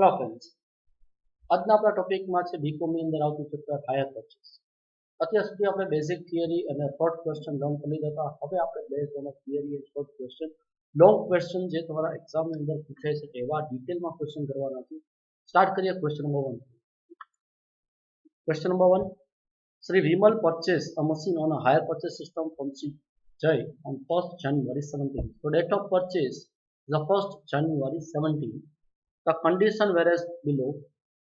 Hello friends, આજના આપણા ટોપિકમાં છે બીકોમની અંદર આવતું ચેપ્ટર હાયર પરચેસ. અત્યાર સુધી આપણે બેઝિક થિયરી અને શોર્ટ ક્વેશ્ચન લર્ન કરી લીધા હતા. હવે આપણે બેઝ ઓન થિયરી અને શોર્ટ ક્વેશ્ચન, લોંગ ક્વેશ્ચન જે તમારા એક્ઝામની અંદર પૂછાઈ શકે એવા ડિટેલમાં ક્વેશ્ચન કરવાના છે. સ્ટાર્ટ કરીએ question number 1. Question number 1. Sri Vimal purchased a machine on a hire purchase system from Sri Jai on 1st January 17. So date of purchase is the 1st January 17. The condition whereas below,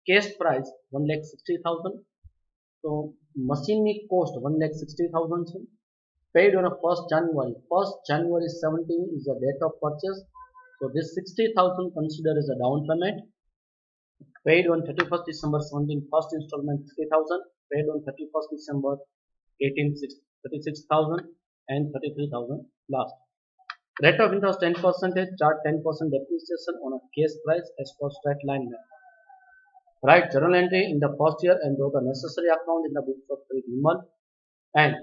cash price 1,60,000. So machine cost 1,60,000. Paid on a 1st January. 1st January 17 is the date of purchase. So this 60,000 considered as a down payment. Paid on 31st December 17, first installment 60,000. Paid on 31st December 18, 36,000 and 33,000 last. Rate of interest 10%, charge 10% depreciation on a cash price as per straight line method. Write journal entry in the first year and draw the necessary account in the books of Sri Vimal and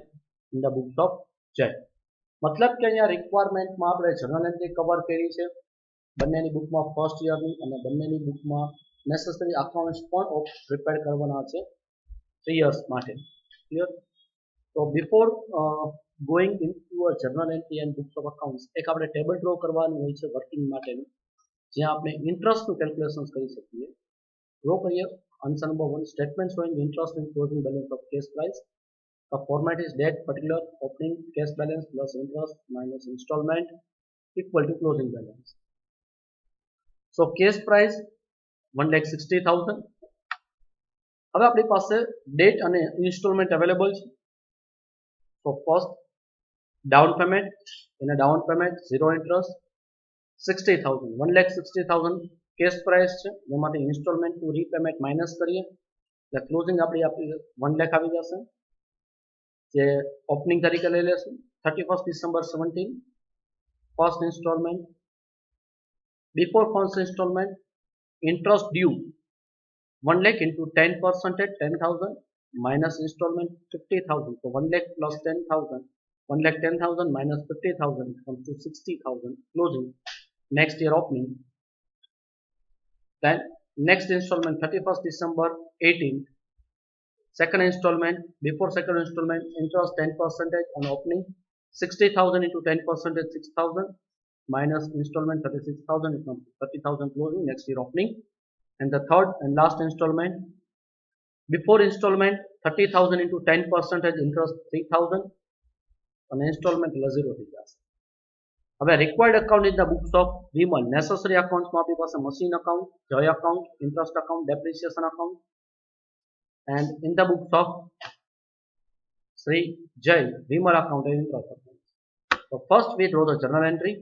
in the books of Jai. मतलब કે અહીંયા રિક્વાયરમેન્ટમાં આપણે journal entry cover કરી છે બંનેની બુકમાં first યરની અને બંનેની બુકમાં નેસેસરી અકાઉન્ટ્સ પણ પ્રિપેર કરવાના છે 3 years માટે. ક્લિયર? તો before going into a journal entry and books of accounts એક આપણે ટેબલ ડ્રો કરવાનું હોય છે વર્કિંગ માટેનું, જ્યાં આપણે ઇન્ટરેસ્ટનું કેલ્ક્યુલેશન કરી શકીએ. ડ્રો કરીએ. Answer number 1, statement showing interest in closing balance of cash price. The format is date particular opening cash balance plus interest minus installment equal to closing balance. So cash price 1,60,000. હવે આપણી પાસે date અને installment available છે. So first down payment, in a down payment zero interest 60,000, 1,60,000 cash price છે, જેમાંથી installment two repayment minus કરીએ એટલે closing આપણી 1 લાખ આવી જશે, જે ઓપનિંગ તરીકે લઈ લેશું. 31st December 17 first instalment. Before first instalment interest due 1 lakh into 10%, 10,000 minus installment 50,000. So 1 lakh plus 10,000, 1,10,000 minus 50,000 comes to 60,000 closing. Next year opening. Then next installment 31st December 18. Second installment, before second installment interest 10% on opening 60,000 into 10% 6,000 minus installment 36,000 becomes 30,000 closing. Next year opening. And the third and last installment, before installment 30,000 into 10% interest 3,000 and installment 0 થઈ જશે. હવે required account in the books of Vimal, necessary accounts માં આપણી પાસે machine account, joy account, interest account, depreciation account, and in the books of Sri Jai, Vimal account and interest account. So first we draw the journal entry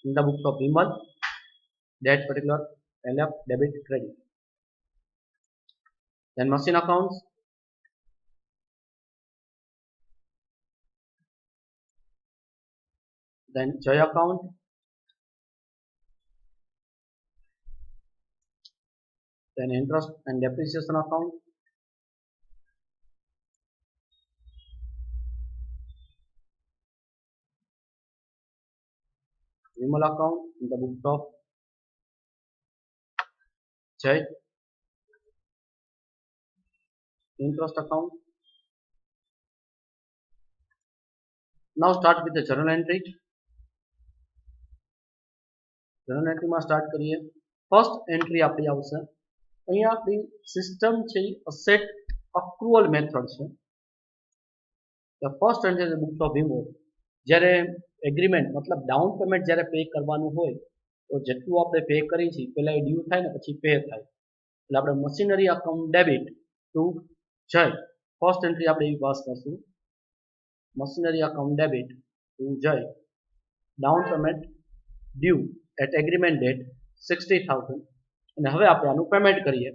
in the books of Vimal, that particular LF debit credit. Then machine accounts, then joy account, then interest and depreciation account, Vimal account in the books of Jai, interest account. Now start with the journal entry. Journal entry માં start કરીએ. First entry આપણી આવશે. અહીંયા આપણી system છે asset અક્રુઅલ method છે. The first entry is books of Vimal. જ્યારે agreement મતલબ ડાઉન પેમેન્ટ જ્યારે પે કરવાનું હોય તો જેટલું આપણે પે કરી છે પહેલા એ ડ્યુ થાય ને પછી પે થાય એટલે આપણે machinery account debit to Jay. First entry આપણે એવી પાસ કરશું. Machinery account debit to Jay. Down payment due at agreement date 60,000 અને હવે આપણે આનું પેમેન્ટ કરીએ.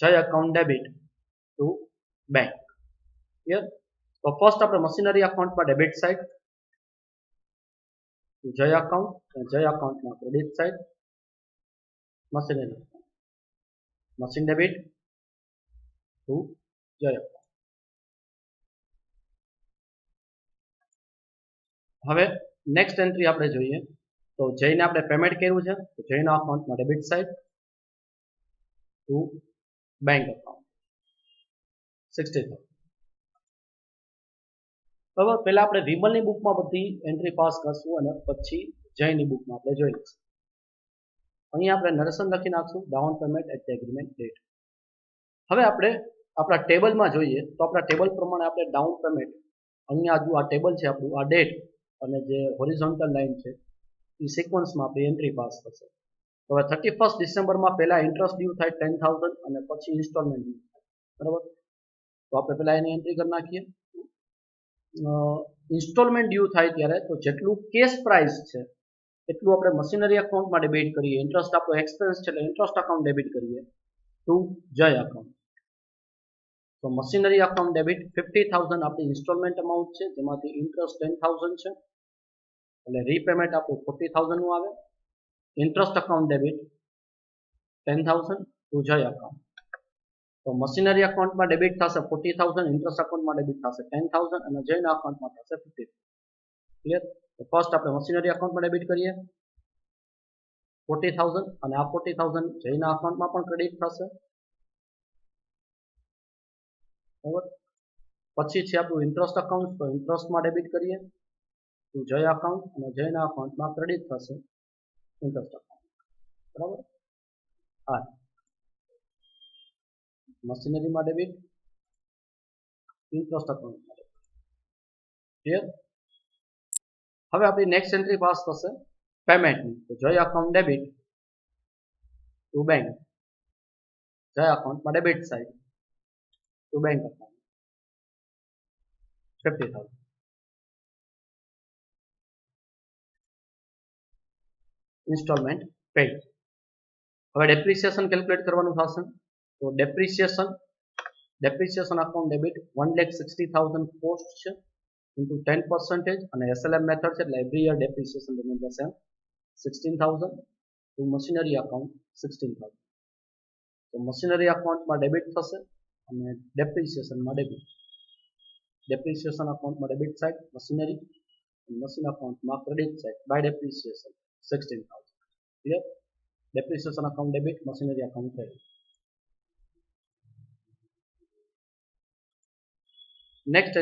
Jay account debit to bank. Clear? તો ફર્સ્ટ આપણે મશીનરી અકાઉન્ટમાં ડેબિટ સાઇડ જય અકાઉન્ટ અને જય અકાઉન્ટમાં credit side machinery machine debit to Jay account. હવે નેક્સ્ટ એન્ટ્રી આપણે જોઈએ તો જઈને આપણે પેમેન્ટ કર્યું છે તો જઈના અકાઉન્ટમાં debit side to bank account 60,000. બરાબર, પહેલા આપણે વિમલની બુકમાં બધી એન્ટ્રી પાસ કરશું અને પછી જયની બુકમાં આપણે જોઈ લઈશું. અહીંયા આપણે નરેશન લખી નાખશું down payment at the agreement date. હવે આપણે આપણા ટેબલમાં જોઈએ તો આપણા ટેબલ પ્રમાણે આપણે ડાઉન પેમેન્ટ અહીંયા જો આ ટેબલ છે આપણું, આ ડેટ અને જે હોરિઝોન્ટલ લાઈન છે એ સિક્વન્સમાં આપણી એન્ટ્રી પાસ થશે. તો હવે 31 ડિસેમ્બરમાં પહેલા ઇન્ટરેસ્ટ ડ્યુ થાય 10,000 અને પછી ઇન્સ્ટોલમેન્ટ ડ્યુ થાય. બરાબર, તો આપણે પહેલા એની એન્ટ્રી કરી નાખીએ. ઇન્સ્ટોલમેન્ટ ડ્યુ થાય ત્યારે તો જેટલું કેશ પ્રાઇસ છે એટલું આપણે મશીનરી એકાઉન્ટમાં ડેબિટ કરીએ. ઇન્ટરેસ્ટ આપણો એક્સપેન્સ છે એટલે ઇન્ટરેસ્ટ અકાઉન્ટ ડેબિટ કરીએ ટુ જય અકાઉન્ટ. તો મશીનરી અકાઉન્ટ ડેબિટ 50,000 આપણી ઇન્સ્ટોલમેન્ટ અમાઉન્ટ છે, જેમાંથી ઇન્ટરેસ્ટ 10,000 છે એટલે રીપેમેન્ટ આપણું 40,000 નું આવે. Interest account debit 10,000 two Jay account. તો મશીનરી અકાઉન્ટમાં ડેબિટ થશે 40,000, ઇન્ટરેસ્ટ અકાઉન્ટમાં ડેબિટ થશે 10,000 અને જયના અકાઉન્ટમાં થશે 50,000. ક્લિયર? તો ફર્સ્ટ આપણે મશીનરી અકાઉન્ટમાં ડેબિટ કરીએ 40,000 અને આ 40,000 જયના અકાઉન્ટમાં પણ ક્રેડિટ થશે. બરાબર, પછી છે આપણું ઇન્ટરેસ્ટ અકાઉન્ટ, તો ઇન્ટરેસ્ટમાં ડેબિટ કરીએ ટુ જય અકાઉન્ટ અને જયના અકાઉન્ટમાં ક્રેડિટ થશે ઇન્ટરેસ્ટ અકાઉન્ટ. બરાબર, હા, મશીનરીમાં ડેબિટ, ઇન્ટરેસ્ટ અકાઉન્ટમાં ડેબિટ. ક્લિયર? હવે આપણી નેક્સ્ટ એન્ટ્રી પાસ થશે પેમેન્ટની. તો જય account debit to bank, Jay અકાઉન્ટમાં debit side to bank account 50,000. Instalment paid. હવે ડેપ્રિસિએશન કેલ્ક્યુલેટ કરવાનું થશે. તો ડેપ્રિસિએશન અકાઉન્ટ ડેબિટ 1,60,000 કોસ્ટ છે ઇન્ટુ 10% અને SLM મેથડ છે એટલે every year depreciation remain the same 16,000 to machinery account 16,000. તો મશીનરી અકાઉન્ટમાં ડેબિટ થશે અને ડેપ્રિસિએશનમાં ડેબિટ. ડેપ્રિસિએશન અકાઉન્ટમાં ડેબિટ સાઇડ મશીનરી, મશીન અકાઉન્ટમાં credit side by depreciation 16,000. Clear? Depreciation account debit, machinery account credit. Next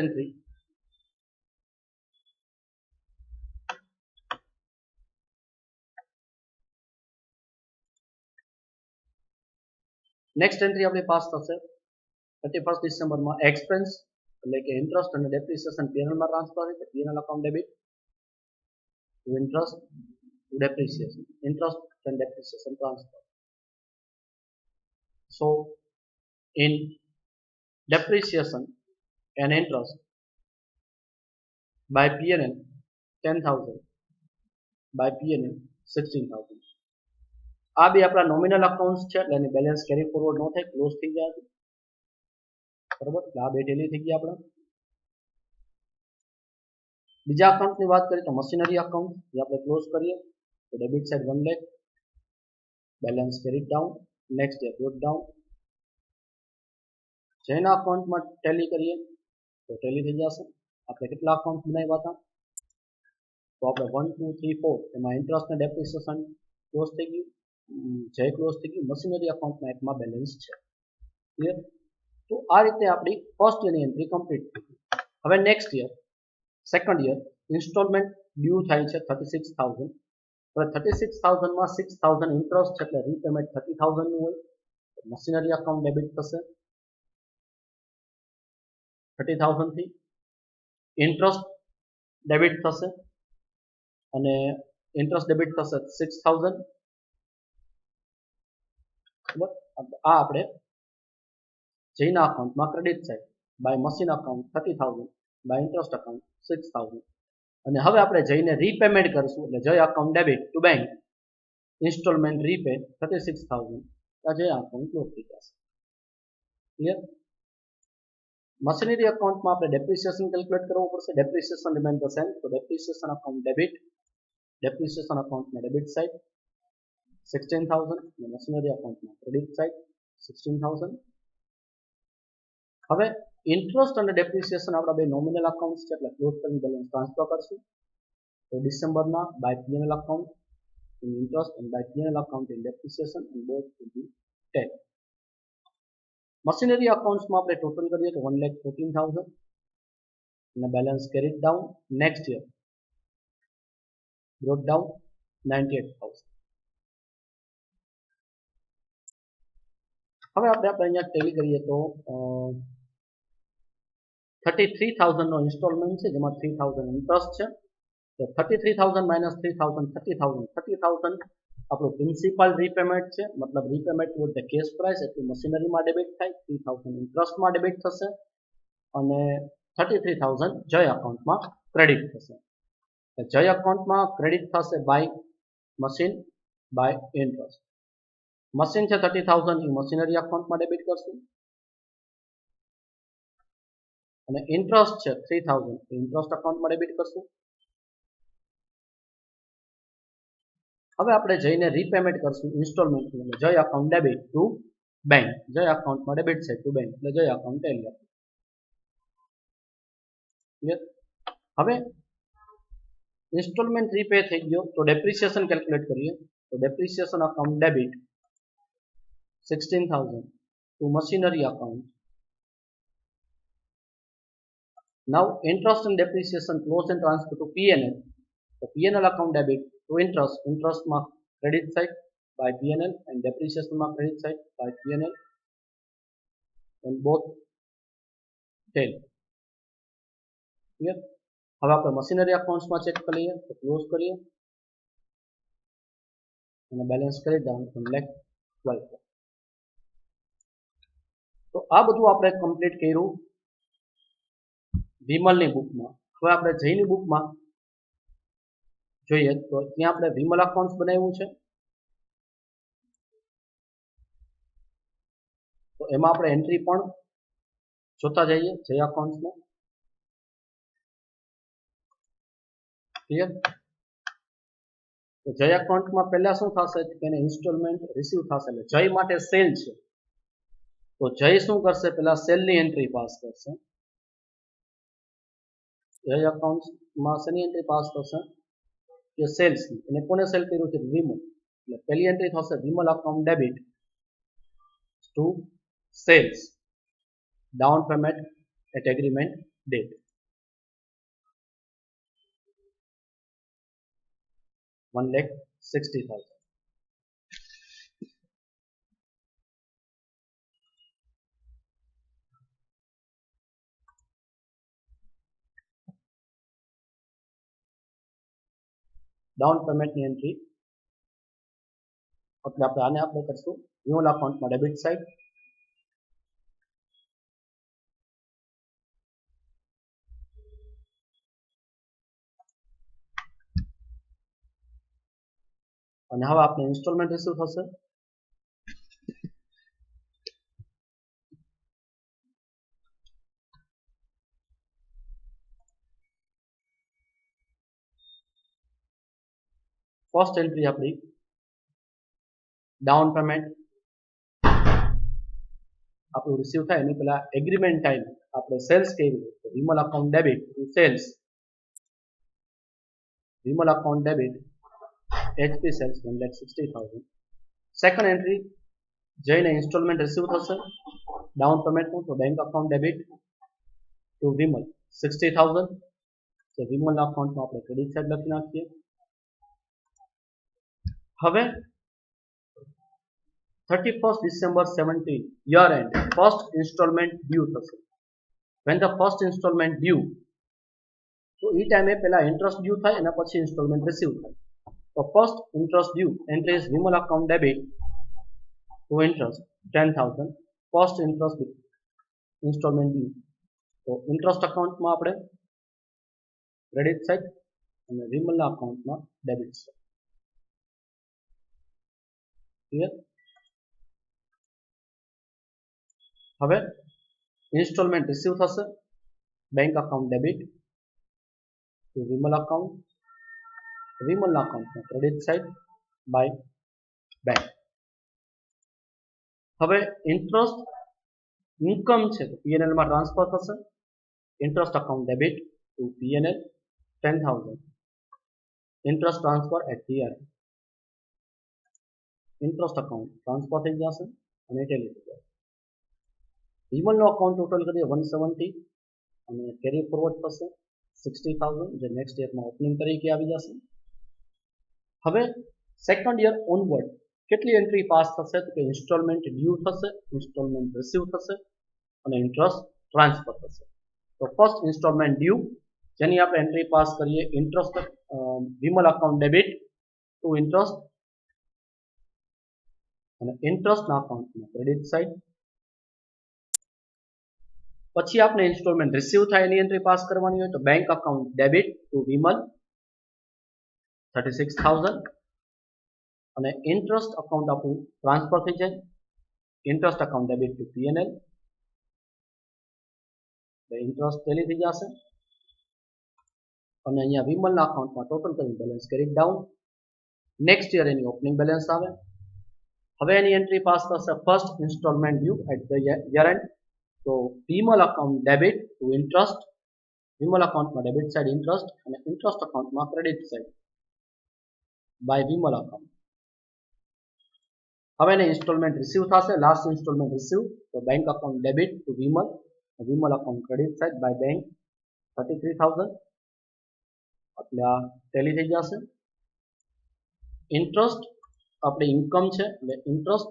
entry આપણી પાસ થશે 31 ડિસેમ્બરમાં એક્સપેન્સ એટલે કે ઇન્ટરેસ્ટ અને ડેપ્રિસિએશન પીએનએલમાં ટ્રાન્સફર થાય. PNL account debit to interest to depreciation, interest and depreciation transfer. So in depreciation and interest by PNL 10,000 by PNL 16,000. આ બે આપણા નોમિનલ અકાઉન્ટ્સ છે એટલે એની બેલેન્સ કેરી ફોરવર્ડ ન થાય, ક્લોઝ થઈ જાય. બરાબર, એટલે આ બે ટેલી થઈ ગયા આપણા. બીજા અકાઉન્ટની વાત કરીએ તો મશીનરી અકાઉન્ટ જે આપણે ક્લોઝ કરીએ તો debit side 1 lakh, balance carry down, next day brought down. જેના અકાઉન્ટમાં ટેલી કરીએ તો ટેલી થઈ જશે. આપણે કેટલા અકાઉન્ટ બનાવ્યા હતા તો આપણે 1 2 3 4 એમાં ઇન્ટરેસ્ટ અને ડેપ્રિસિએશન ક્લોઝ થઈ ગયું, જે ક્લોઝ થઈ ગયું. મશીનરી અકાઉન્ટમાં એકમાં બેલેન્સ છે. ક્લિયર? તો આ રીતે આપણી ફર્સ્ટ યરની એન્ટ્રી કમ્પ્લીટ થઈ ગઈ. હવે next year second year instalment due થાય છે 36,000. હવે 36,000 માં 6,000 ઇન્ટરેસ્ટ છે એટલે રીપેમેન્ટ 30,000 નું હોય. મશીનરી અકાઉન્ટ ડેબિટ થશે 30,000 થી, ઇન્ટરેસ્ટ ડેબિટ થશે અને ઇન્ટરેસ્ટ ડેબિટ થશે 6,000. બરાબર, આ આપણે જયના અકાઉન્ટમાં credit side by machine account 30,000 by interest account 6,000. અને હવે આપણે જઈને રીપેમેન્ટ કરશું એટલે Jay account debit to bank installment repay 36,000. આ જય અકાઉન્ટ ક્લોઝ થઈ જશે. ક્લિયર? મશીનરી અકાઉન્ટમાં આપણે ડેપ્રિસિએશન કેલ્ક્યુલેટ કરવું પડશે. Depreciation remain the same. તો ડેપ્રિસિએશન અકાઉન્ટ ડેબિટ, ડેપ્રિસિએશન અકાઉન્ટમાં ડેબિટ સાઇડ 16,000 અને મશીનરી અકાઉન્ટમાં ક્રેડિટ સાઇડ 16,000. હવે ઇન્ટરેસ્ટ અને ડેપ્રિસિએશન આપણા બે નોમિનલ અકાઉન્ટ છે એટલે ક્લોઝ કરીને બેલેન્સ ટ્રાન્સફર કરશું. તો ડિસેમ્બરના by PNL account in interest and by P&L account in depreciation, and both will be 10. Machinery accounts માં આપણે total કરીએ તો 1,14,000 અને balance carried down next year brought down 98,000. હવે આપણે અહીંયા ટેલી કરીએ તો 33,000 નો ઇન્સ્ટોલમેન્ટ છે જેમાં 3,000 ઇન્ટરેસ્ટ છે. તો 33,000 માઇનસ 3,000 30,000 આપણું પ્રિન્સિપલ રીપેમેન્ટ છે, મતલબ repayment with the cash price, એટલે મશીનરીમાં ડેબિટ થાય, 3,000 ઇન્ટરેસ્ટમાં ડેબિટ થશે અને 33,000 જય એકાઉન્ટમાં ક્રેડિટ થશે. જય એકાઉન્ટમાં ક્રેડિટ થશે by machine by interest. Machine છે 30,000 એ મશીનરી એકાઉન્ટમાં ડેબિટ કરશું અને ઇન્ટરેસ્ટ છે 3,000 ઇન્ટરેસ્ટ એકાઉન્ટમાં ડેબિટ કરશું. હવે આપણે જઈને રીપેમેન્ટ કરશું ઇન્સ્ટોલમેન્ટ, એટલે જય એકાઉન્ટ ડેબિટ ટુ બેંક, જય એકાઉન્ટમાં ડેબિટ છે ટુ બેંક, એટલે જય એકાઉન્ટ ટેલી. હવે ઇન્સ્ટોલમેન્ટ રીપે થઈ ગયો તો ડેપ્રિસિએશન કેલ્ક્યુલેટ કરીએ. તો depreciation account debit 16,000 to machinery account. Now interest and depreciation close and transfer to P&L. So P&L account debit to interest, interest mark credit side by P&L and depreciation mark credit side by P&L and both tail. Clear? હવે આપણે machinery અકાઉન્ટ્સમાં check કરી લઈએ તો close કરીએ અને balance કરી down 1,12,000. તો આ બધું આપણે કમ્પ્લીટ કર્યું વિમલની બુકમાં. હવે આપણે જયની બુકમાં જોઈએ તો ત્યાં આપણે વિમલ અકાઉન્ટ્સ બનાવ્યું છે. તો એમાં આપણે એન્ટ્રી પણ જોતા જઈએ જય અકાઉન્ટ્સમાં. ક્લિયર? તો જય અકાઉન્ટમાં પહેલા શું થશે કે એને ઇન્સ્ટોલમેન્ટ રિસીવ થશે, એટલે જય માટે સેલ છે તો જય શું કરશે, પેલા સેલની એન્ટ્રી પાસ કરશે. જય અકાઉન્ટમાં શેની એન્ટ્રી પાસ કરશે કે સેલ્સની. એને કોને સેલ કર્યું છે? વિમલ. એટલે પહેલી એન્ટ્રી થશે Vimal account debit to sales, down payment at agreement date. 1,60,000. Down પેમેન્ટની એન્ટ્રી એટલે આપણે આને આપણે કરશું વિમલ અકાઉન્ટમાં ડેબિટ સાઇડ. અને હવે આપણે ઇન્સ્ટોલમેન્ટ રિસીવ થશે. ફર્સ્ટ એન્ટ્રી આપણી ડાઉન પેમેન્ટ આપણું રિસીવ થાય એની પહેલા એગ્રીમેન્ટ ટાઈમ આપણે સેલ્સ કર્યું તો Vimal account debit to sales, Vimal account debit HP sales 1,60,000. Second entry જઈને ઇન્સ્ટોલમેન્ટ રિસીવ થશે ડાઉન પેમેન્ટનું તો bank account debit to Vimal 60,000. તો વિમલ અકાઉન્ટમાં આપણે ક્રેડિટ સાઇડ લખી નાખીએ. હવે 31st December 17 year end first installment due થશે. when the first installment due તો એ ટાઈમે પહેલા ઇન્ટરેસ્ટ ડ્યુ થાય અને પછી ઇન્સ્ટોલમેન્ટ રિસીવ થાય. તો first interest due entry is Vimal account debit to interest 10,000 first interest installment due. તો ઇન્ટરેસ્ટ અકાઉન્ટમાં આપણે ક્રેડિટ સાઇડ અને વિમલના અકાઉન્ટમાં ડેબિટ સાઇડ. ક્લિયર? હવે ઇન્સ્ટોલમેન્ટ રિસીવ થશે bank account debit to Vimal account, વિમલના અકાઉન્ટમાં ક્રેડિટ સાઇડ બાય બેંક. હવે ઇન્ટરેસ્ટ ઇન્કમ છે તો P&L માં ટ્રાન્સફર થશે. Interest account debit to P&L 10,000 interest transfer at the end. Interest account transfer થઈ જશે અને ટેલી થઈ જશે. વિમલનો અકાઉન્ટ ટોટલ કરીએ 170 અને કેરી ફોરવર્ડ થશે 60,000 જે નેક્સ્ટ યરમાં ઓપનિંગ તરીકે આવી જશે. હવે સેકન્ડ યર ઓનવર્ડ કેટલી એન્ટ્રી પાસ થશે તો કે ઇન્સ્ટોલમેન્ટ ડ્યુ થશે, ઇન્સ્ટોલમેન્ટ રિસીવ થશે અને ઇન્ટરેસ્ટ ટ્રાન્સફર થશે. તો ફર્સ્ટ ઇન્સ્ટોલમેન્ટ ડ્યુ જેની આપણે એન્ટ્રી પાસ કરીએ interest Vimal account debit to interest અને ઇન્ટરેસ્ટના અકાઉન્ટમાં ક્રેડિટ સાઇડ. પછી આપણે ઇન્સ્ટોલમેન્ટ રિસીવ થાય એની એન્ટ્રી પાસ કરવાની હોય તો bank account debit to Vimal 36,000 અને ઇન્ટરેસ્ટ અકાઉન્ટ આપણું ટ્રાન્સફર થઈ જાય interest account debit to PNL interest tally થઈ જશે અને અહીંયા વિમલના અકાઉન્ટમાં ટોટલ કરી balance carry down. Next year એની ઓપનિંગ બેલેન્સ આવે. હવે એની એન્ટ્રી પાસ થશે first installment due at the year end. તો Vimal account debit to interest, Vimal અકાઉન્ટમાં ડેબિટ સાઇડ ઇન્ટરેસ્ટ અને ઇન્ટરેસ્ટ અકાઉન્ટમાં credit side by Vimal account. હવે એને ઇન્સ્ટોલમેન્ટ રિસીવ થશે લાસ્ટ ઇન્સ્ટોલમેન્ટ રિસીવ તો bank account debit to Vimal, Vimal account credit side by bank 33,000 એટલે આ ટેલી થઈ જશે. ઇન્ટરેસ્ટ આપણે ઇન્કમ છે એટલે ઇન્ટરેસ્ટ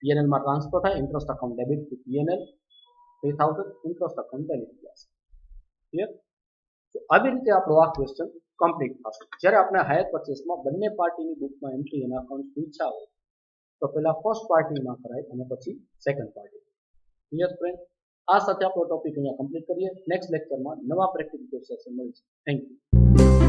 પીએનએલ માં ટ્રાન્સફર થાય interest account debit to P&L 3,000 interest account Tally થઈ જશે. ક્લિયર? તો આવી રીતે આપણો આ ક્વેશ્ચન કમ્પ્લીટ થશે. જ્યારે આપણે હાયર પરચેસમાં બંને પાર્ટીની બુકમાં એન્ટ્રી અને અકાઉન્ટ પૂછ્યા હોય તો પહેલા ફર્સ્ટ પાર્ટીમાં કરાય અને પછી સેકન્ડ પાર્ટી. Clear friend? આ સાથે આપણો ટોપિક અહીંયા કમ્પ્લીટ કરીએ. નેક્સ્ટ લેક્ચરમાં નવા પ્રેક્ટિકલ ક્વેશ્ચન મળીશું. Thank you.